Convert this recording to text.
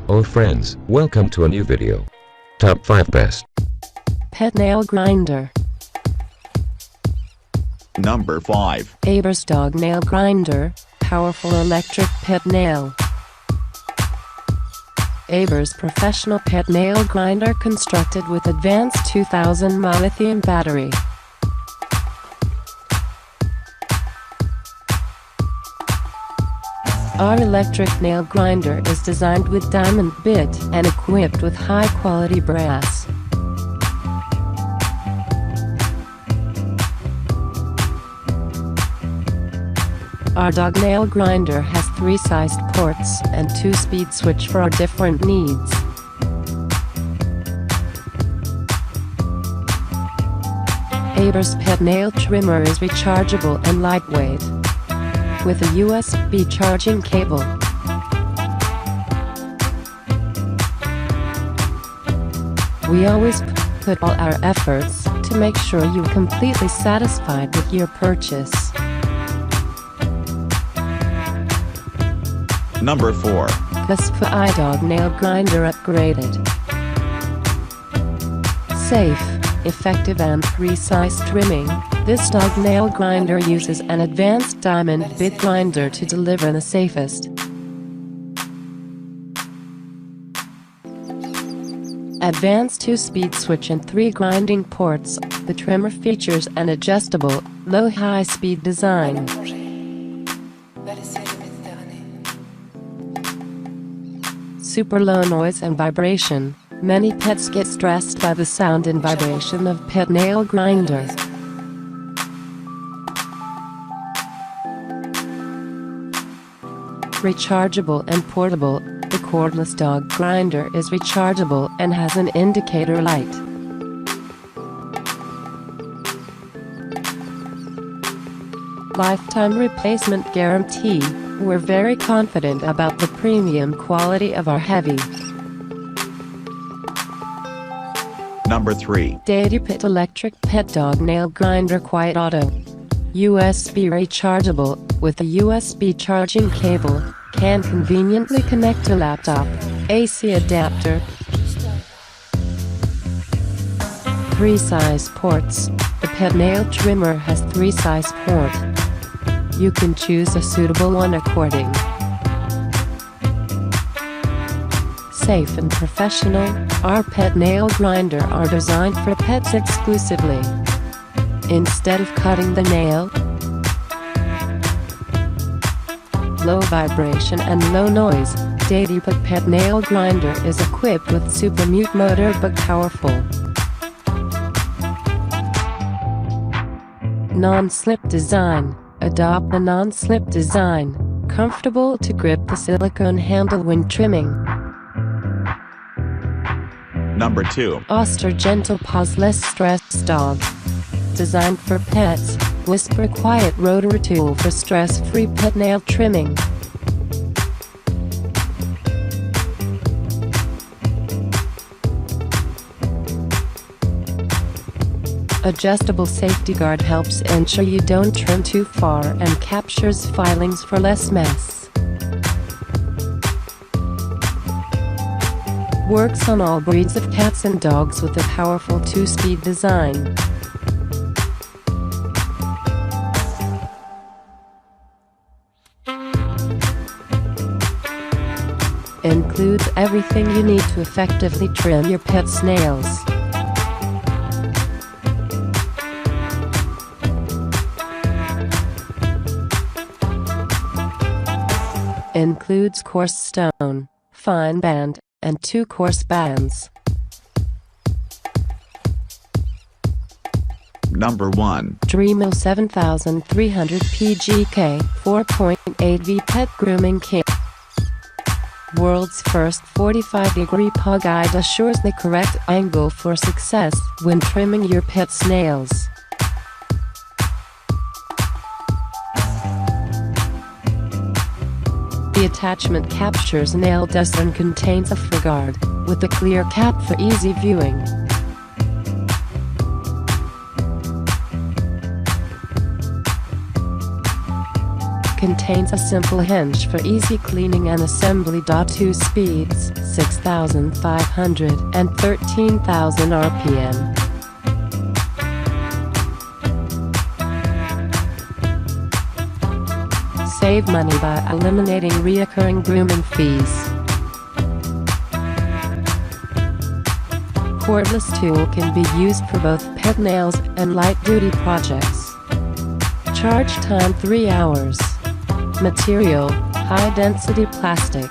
Oh friends, welcome to a new video. Top 5 Best Pet Nail Grinder. Number 5. Aber's Dog Nail Grinder, powerful electric pet nail. Aber's professional pet nail grinder constructed with advanced 2000 mAh lithium battery. Our electric nail grinder is designed with diamond bit and equipped with high-quality brass. Our dog nail grinder has 3 sized ports and 2-speed switch for our different needs. Aber's pet nail trimmer is rechargeable and lightweight, with a USB charging cable. We always put all our efforts to make sure you're completely satisfied with your purchase. Number 4. Cuspa iDog Nail Grinder Upgraded. Safe, effective and precise trimming, this dog nail grinder uses an advanced diamond bit grinder to deliver the safest. Advanced 2-speed switch and 3 grinding ports, the trimmer features an adjustable, low-high speed design. Super low noise and vibration. Many pets get stressed by the sound and vibration of pet nail grinder. Rechargeable and portable, the cordless dog grinder is rechargeable and has an indicator light. Lifetime replacement guarantee. We're very confident about the premium quality of our heavy. Number 3. DailyPet Electric Pet Dog Nail Grinder Quiet Auto. USB rechargeable, with a USB charging cable, can conveniently connect to laptop, AC adapter. 3 size ports. The pet nail trimmer has 3 size port. You can choose a suitable one according. Safe and professional, our pet nail grinder are designed for pets exclusively. Instead of cutting the nail, low vibration and low noise, DailyPet Pet Nail Grinder is equipped with super mute motor but powerful. Non-slip design. Adopt the non-slip design, comfortable to grip the silicone handle when trimming. Number 2. Oster Gentle Paws Less Stress Dog. Designed for pets, Whisper Quiet Rotary Tool for stress-free pet nail trimming. Adjustable safety guard helps ensure you don't trim too far and captures filings for less mess. Works on all breeds of cats and dogs with a powerful 2-speed design. Includes everything you need to effectively trim your pet's nails. Includes coarse stone, fine band, and 2 coarse bands. Number 1. Dremel 7300 PGK 4.8V Pet Grooming Kit. World's first 45-degree paw guide assures the correct angle for success when trimming your pet's nails. The attachment captures nail dust and contains a guard, with a clear cap for easy viewing. contains a simple hinge for easy cleaning and assembly. 2 speeds, 6,500 and 13,000 RPM. Save money by eliminating recurring grooming fees. Cordless tool can be used for both pet nails and light-duty projects. Charge time 3 hours. Material, high-density plastic.